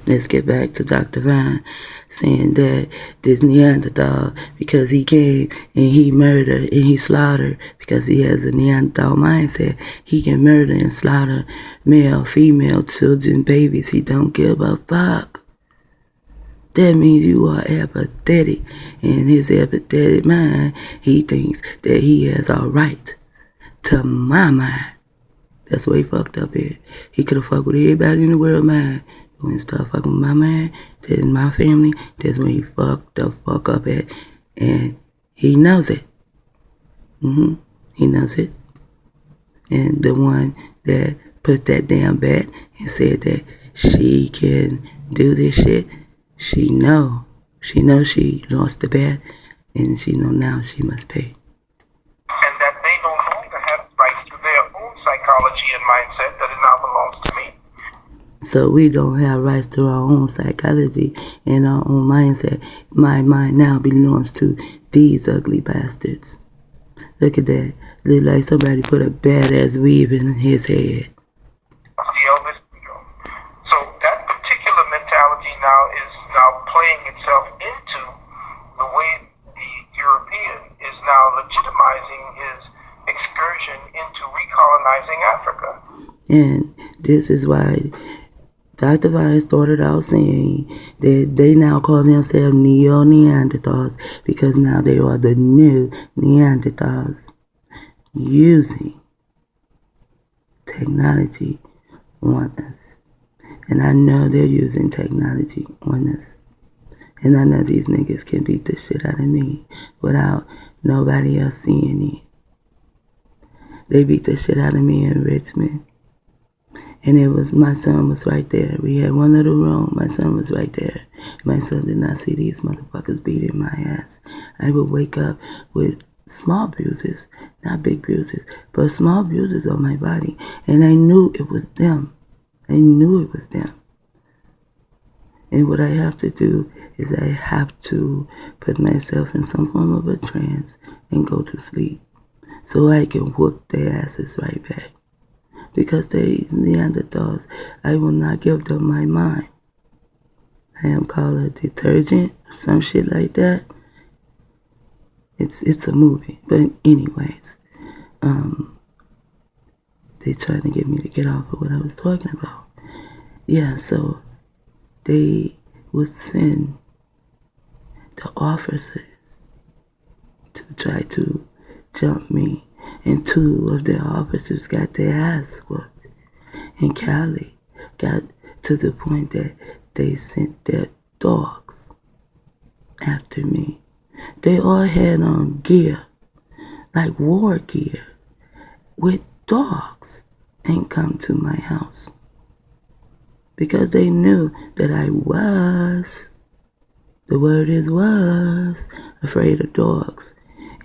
Let's get back to Dr. Vine saying that this Neanderthal, because he came and he murdered and he slaughtered, because he has a Neanderthal mindset, he can murder and slaughter male, female, children, babies. He don't give a fuck. That means you are apathetic. In his apathetic mind, he thinks that he has a right to my mind. That's where he fucked up at. He could have fucked with everybody in the world mind. When he started fucking with my man, that's my family, that's when he fucked the fuck up at. And he knows it. He knows it. And the one that put that damn bet and said that she can do this shit, she knows she lost the bet, and she know now she must pay. And that they no longer have rights to their own psychology and mindset, that it now belongs to me. So we don't have rights to our own psychology and our own mindset. My mind now belongs to these ugly bastards. Look at that. Look like somebody put a badass weave in his head. So that particular mentality now is playing itself into the way the European is now legitimizing his excursion into recolonizing Africa. And this is why Dr. Vine started out saying that they now call themselves Neo-Neanderthals because now they are the new Neanderthals using technology on us. And I know they're using technology on us. And I know these niggas can beat the shit out of me without nobody else seeing it. They beat the shit out of me in Richmond. And it was, my son was right there. We had one little room. My son was right there. My son did not see these motherfuckers beating my ass. I would wake up with small bruises, not big bruises, but small bruises on my body. And I knew it was them. I knew it was them. And what I have to do is I have to put myself in some form of a trance and go to sleep so I can whoop their asses right back. Because they Neanderthals, I will not give them my mind. I am called a detergent or some shit like that. It's a movie. But anyways, they trying to get me to get off of what I was talking about. Yeah, so they would send the officers to try to jump me. And two of their officers got their ass whooped. And Cali got to the point that they sent their dogs after me. They all had on gear, like war gear, with dogs, and come to my house. Because they knew that I was, the word is was, afraid of dogs.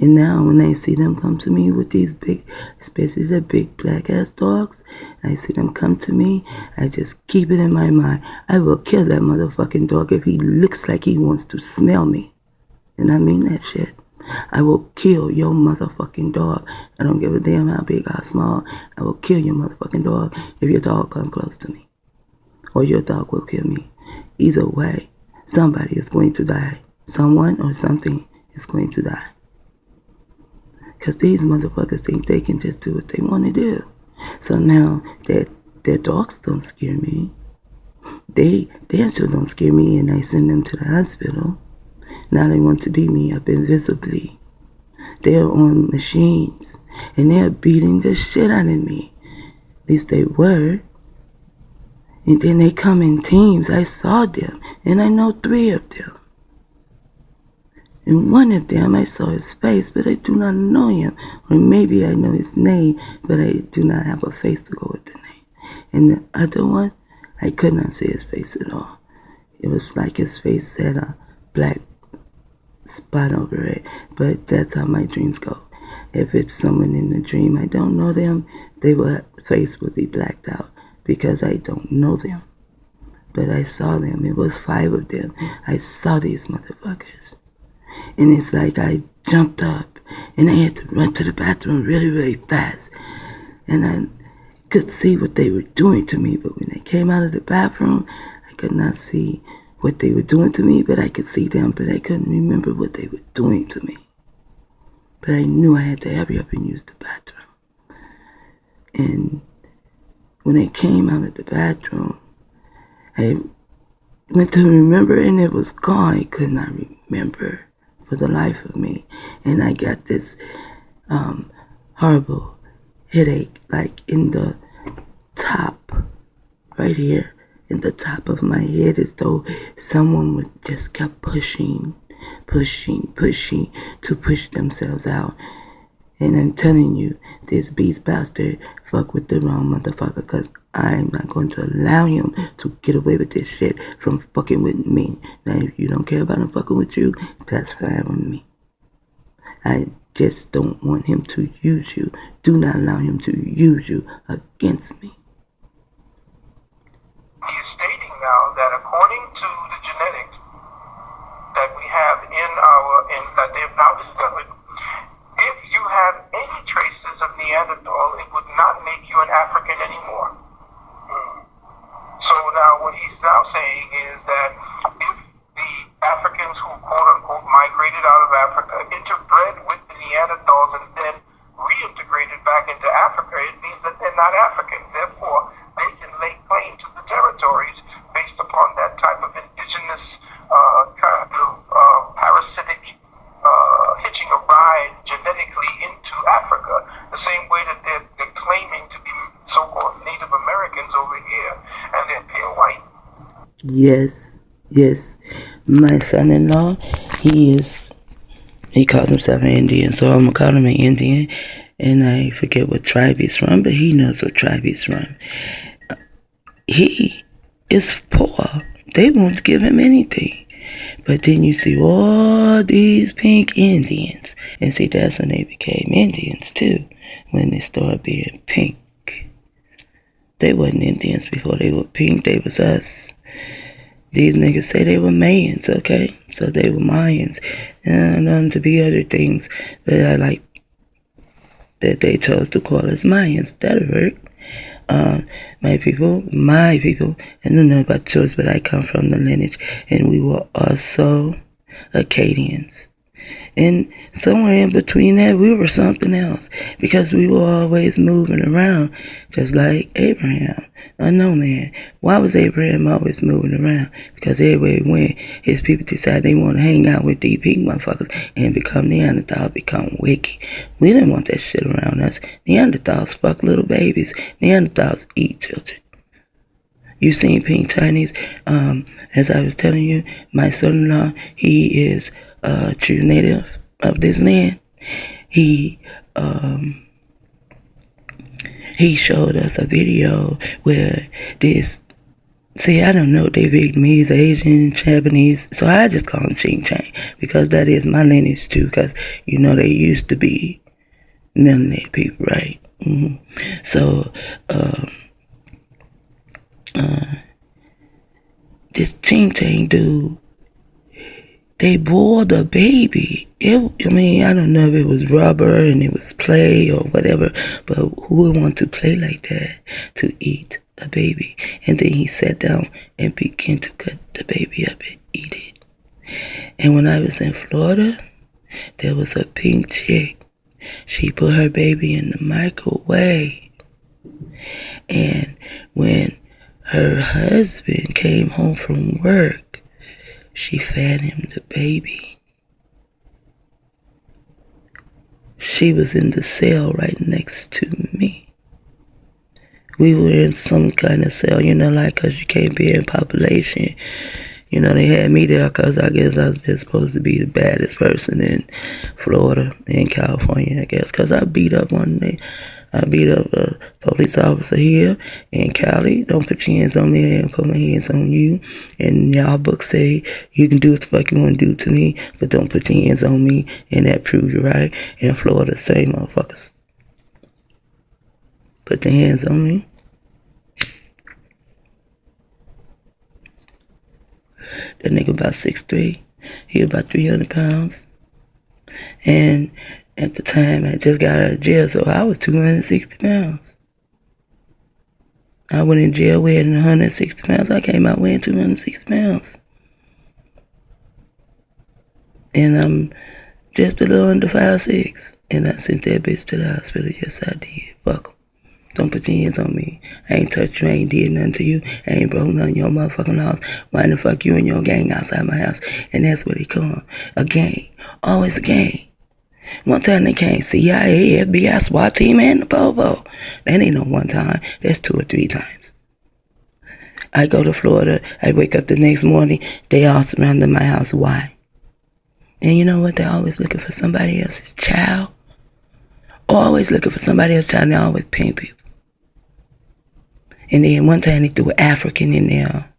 And now when I see them come to me with these big, especially the big black ass dogs, I see them come to me, I just keep it in my mind. I will kill that motherfucking dog if he looks like he wants to smell me. And I mean that shit. I will kill your motherfucking dog. I don't give a damn how big or small. I will kill your motherfucking dog if your dog come close to me. Or your dog will kill me. Either way, somebody is going to die. Someone or something is going to die. Because these motherfuckers think they can just do what they want to do. So now that their dogs don't scare me, they still don't scare me, and I send them to the hospital. Now they want to beat me up invisibly. They're on machines, and they're beating the shit out of me. At least they were. And then they come in teams. I saw them, and I know 3 of them. And one of them, I saw his face, but I do not know him. Or maybe I know his name, but I do not have a face to go with the name. And the other one, I could not see his face at all. It was like his face had a black spot over it. But that's how my dreams go. If it's someone in the dream, I don't know them, their face would be blacked out because I don't know them. But I saw them. It was 5 of them. I saw these motherfuckers. And it's like I jumped up and I had to run to the bathroom really, really fast. And I could see what they were doing to me. But when they came out of the bathroom, I could not see what they were doing to me, but I could see them, but I couldn't remember what they were doing to me. But I knew I had to hurry up and use the bathroom. And when I came out of the bathroom, I went to remember, and it was gone. I could not remember for the life of me. And I got this horrible headache, like in the top, right here, in the top of my head, as though someone was just kept pushing to push themselves out. And I'm telling you, this beast bastard fuck with the wrong motherfucker, because I'm not going to allow him to get away with this shit from fucking with me. Now, if you don't care about him fucking with you, that's fine with me. I just don't want him to use you. Do not allow him to use you against me. He is stating now that according to the genetics that we have that they have now discovered, if you have any traces of Neanderthal, it would not make you an African anymore. So now what he's now saying is that if the Africans who quote-unquote migrated out of Africa interbred with the Neanderthals and then reintegrated back into Africa, it means that they're not African. Therefore, they can lay claim to the territories based upon that type of indigenous kind of parasitic hitching a ride genetically into Africa, the same way that they're claiming to be so-called Native Americans over here, and they're pale white. Yes. My son-in-law, he calls himself an Indian, so I'm going to call him an Indian, and I forget what tribe he's from, but he knows what tribe he's from. He is poor. They won't give him anything. But then you see all these pink Indians. And see, that's when they became Indians, too. When they started being pink. They wasn't Indians before they were pink. They was us. These niggas say they were Mayans, okay? So they were Mayans. And to be other things. But I like that they chose to call us Mayans. That'll work. My people, I don't know about yours, but I come from the lineage, and we were also Acadians. And somewhere in between that, we were something else, because we were always moving around, just like Abraham, a nomad. Why was Abraham always moving around? Because everywhere he went, his people decided they want to hang out with these pink motherfuckers and become Neanderthals, become wicked. We didn't want that shit around us. Neanderthals fuck little babies. Neanderthals eat children. You seen pink Chinese? As I was telling you, my son-in-law, he is a true native of this land. He showed us a video where I don't know if they Vietnamese, Asian, Japanese, so I just call them Ching Chang, because that is my lineage too, because, you know, they used to be melanated people, right? So, this Ching Chang dude, they boiled the baby. I don't know if it was rubber and it was clay or whatever, but who would want to play like that to eat a baby? And then he sat down and began to cut the baby up and eat it. And when I was in Florida, there was a pink chick. She put her baby in the microwave. And when her husband came home from work, she fed him the baby. She was in the cell right next to me. We were in some kind of cell, like, because you can't be in population. They had me there because I guess I was just supposed to be the baddest person in Florida and California, I guess, because I beat up a police officer here in Cali. Don't put your hands on me and put my hands on you. And y'all books say you can do what the fuck you want to do to me, but don't put your hands on me, and that proves you're right. In Florida, same motherfuckers. Put their hands on me. That nigga about 6'3". He about 300 pounds. And at the time, I just got out of jail, so I was 260 pounds. I went in jail weighing 160 pounds. I came out weighing 260 pounds. And I'm just a little under 5'6". And I sent that bitch to the hospital. Yes, I did. Fuck 'em. Don't put your hands on me. I ain't touched you. I ain't did nothing to you. I ain't broke nothing in your motherfucking house. Why the fuck you and your gang outside my house? And that's what they call a gang. Always a gang. One time they came CIA, FBI, SWAT team, and the Popo. That ain't no one time. That's 2 or 3 times. I go to Florida. I wake up the next morning. They all surrounded my house. Why? And you know what? They're always looking for somebody else's child. Always looking for somebody else's child. And they always paying people. And then one time they threw an African in there.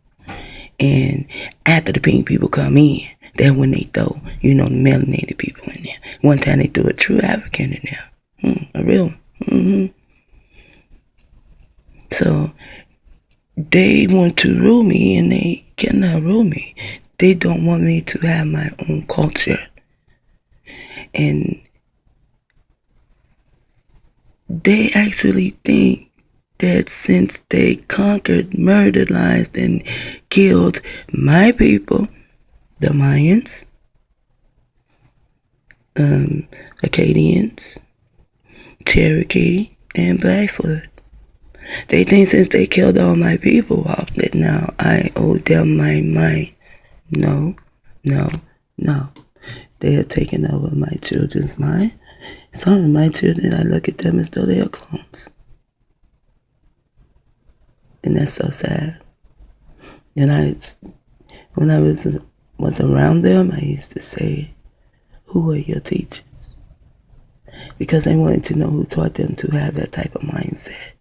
And after the pink people come in, that's when they throw, the melanated people in there. One time they threw a true African in there. A real one. Mm-hmm. So they want to rule me, and they cannot rule me. They don't want me to have my own culture. And they actually think that since they conquered, murderized, and killed my people, the Mayans, Acadians, Cherokee, and Blackfoot, they think since they killed all my people off that now I owe them my mind. No. They have taken over my children's mind. Some of my children, I look at them as though they are clones. And that's so sad. And when I was around them, I used to say, who are your teachers? Because they wanted to know who taught them to have that type of mindset.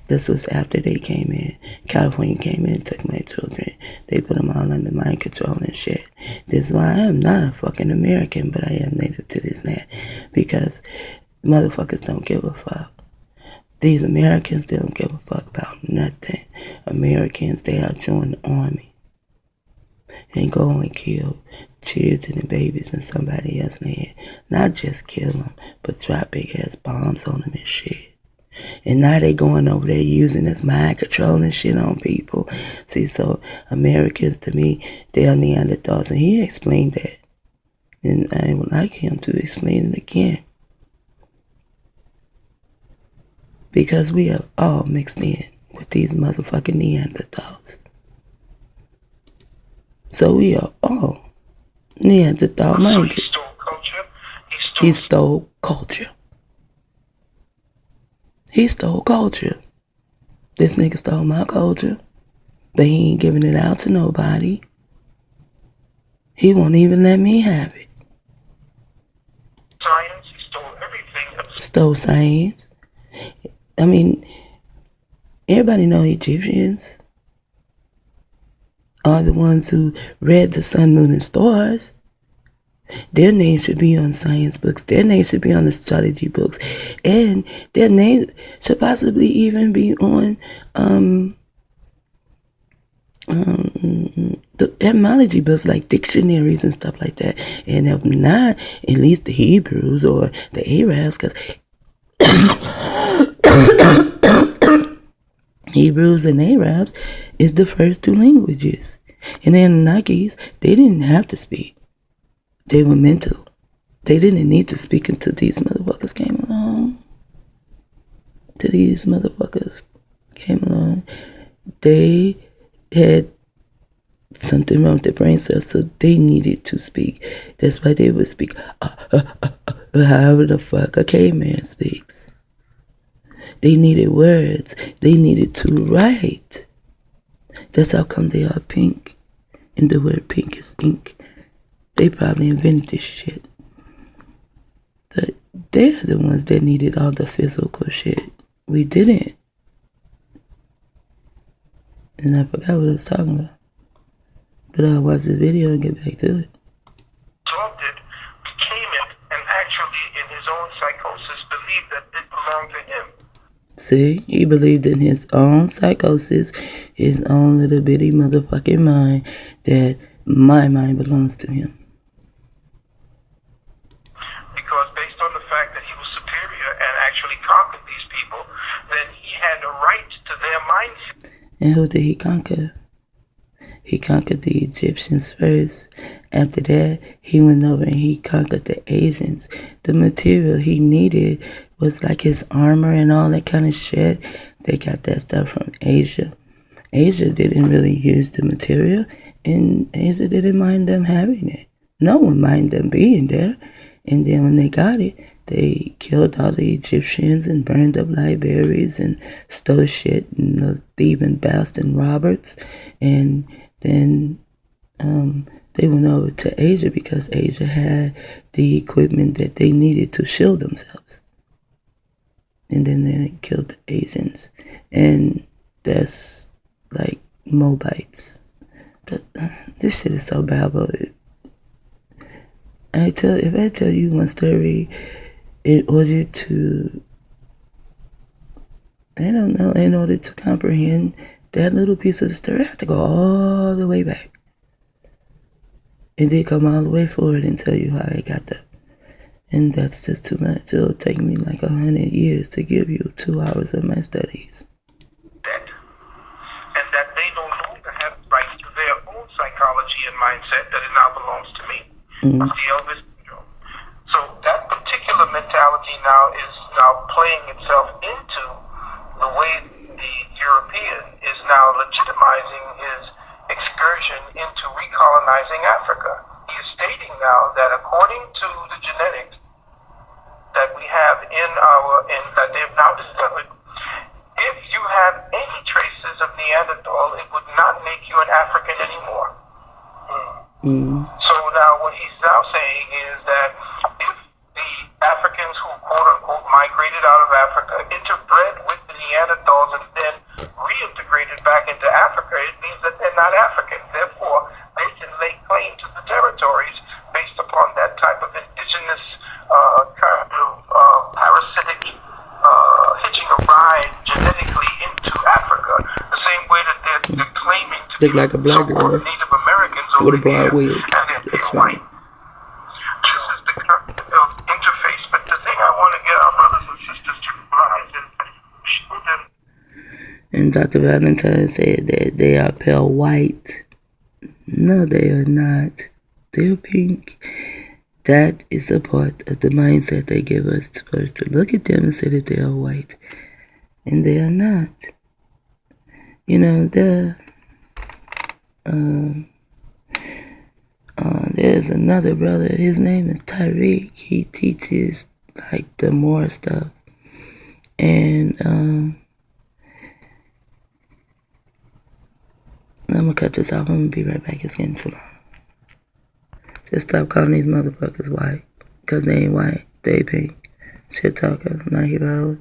This was after they came in. California came in and took my children. They put them all under mind control and shit. This is why I am not a fucking American, but I am native to this land. Because motherfuckers don't give a fuck. These Americans, they don't give a fuck about nothing. Americans, they out join the army. And go and kill children and babies and somebody else in the head. Not just kill them, but drop big ass bombs on them and shit. And now they going over there using this mind control and shit on people. See, so Americans, to me, they are Neanderthals. And he explained that. And I would like him to explain it again. Because we are all mixed in with these motherfucking Neanderthals. So we are all Neanderthal minded. He stole culture. He stole culture. He stole culture. This nigga stole my culture, but he ain't giving it out to nobody. He won't even let me have it. Science, he stole everything. Stole science. I mean, everybody know Egyptians are the ones who read the sun, moon, and stars. Their names should be on science books. Their names should be on astrology books. And their names should possibly even be on the etymology books, like dictionaries and stuff like that. And if not, at least the Hebrews or the Arabs, because Hebrews and Arabs is the first 2 languages. And the Anunnakis, they didn't have to speak. They were mental. They didn't need to speak until these motherfuckers came along. They had something wrong with their brain cells, so they needed to speak. That's why they would speak however the fuck a caveman speaks. They needed words. They needed to write. That's how come they are pink. And the word pink is ink. They probably invented this shit. They're the ones that needed all the physical shit. We didn't. And I forgot what I was talking about. But I'll watch this video and get back to it. Absorbed it, became it, and actually in his own psychosis believed that it belonged to him. See, he believed in his own psychosis, his own little bitty motherfucking mind, that my mind belongs to him. Because based on the fact that he was superior and actually conquered these people, then he had a right to their And who did he conquer? He conquered the Egyptians first. After that, he went over and he conquered the Asians. The material he needed was like his armor and all that kind of shit. They got that stuff from Asia. Asia didn't really use the material, and Asia didn't mind them having it. No one minded them being there. And then when they got it, they killed all the Egyptians and burned up libraries and stole shit and the thieving bastard Roberts. And then they went over to Asia because Asia had the equipment that they needed to shield themselves. And then they killed the Asians. And that's like Moabites. But this shit is so bad, but if I tell you one story, in order to, in order to comprehend that little piece of the story, I have to go all the way back. And then come all the way forward and tell you how I got there. And that's just too much. It'll take me like 100 years to give you 2 hours of my studies. And that they no longer have rights to their own psychology and mindset, that it now belongs to me. That's the Elvis syndrome. So that particular mentality now is playing itself into the way the European is now legitimizing his excursion into recolonizing Africa. He is stating now that according to the genetics that we have that they have now discovered, if you have any traces of Neanderthal, it would not make you an African anymore. So now what he's now saying is that if the Africans who quote-unquote migrated out of Africa interbred with the Neanderthals and then reintegrated back into Africa, it means that they're not African. Therefore, they can lay claim to the territories based upon that type of indigenous kind of parasitic hitching a ride genetically into Africa. The same way that they're claiming to Look like a black girl Native Americans with over a broad here, wig. and they're That's white. right. This is the kind of interface. But the thing I want to get our brothers and sisters to realize is that show them. And Dr. Valentine said that they are pale white. No, they are not. They're pink. That is a part of the mindset they give us first to look at them and say that they are white. And they are not. You know, there's another brother. His name is Tyreek. He teaches like the more stuff. And I'm gonna cut this off. I'm gonna be right back. It's getting too long. Just stop calling these motherfuckers white. Because they ain't white. They pink. Shit talker. Not here.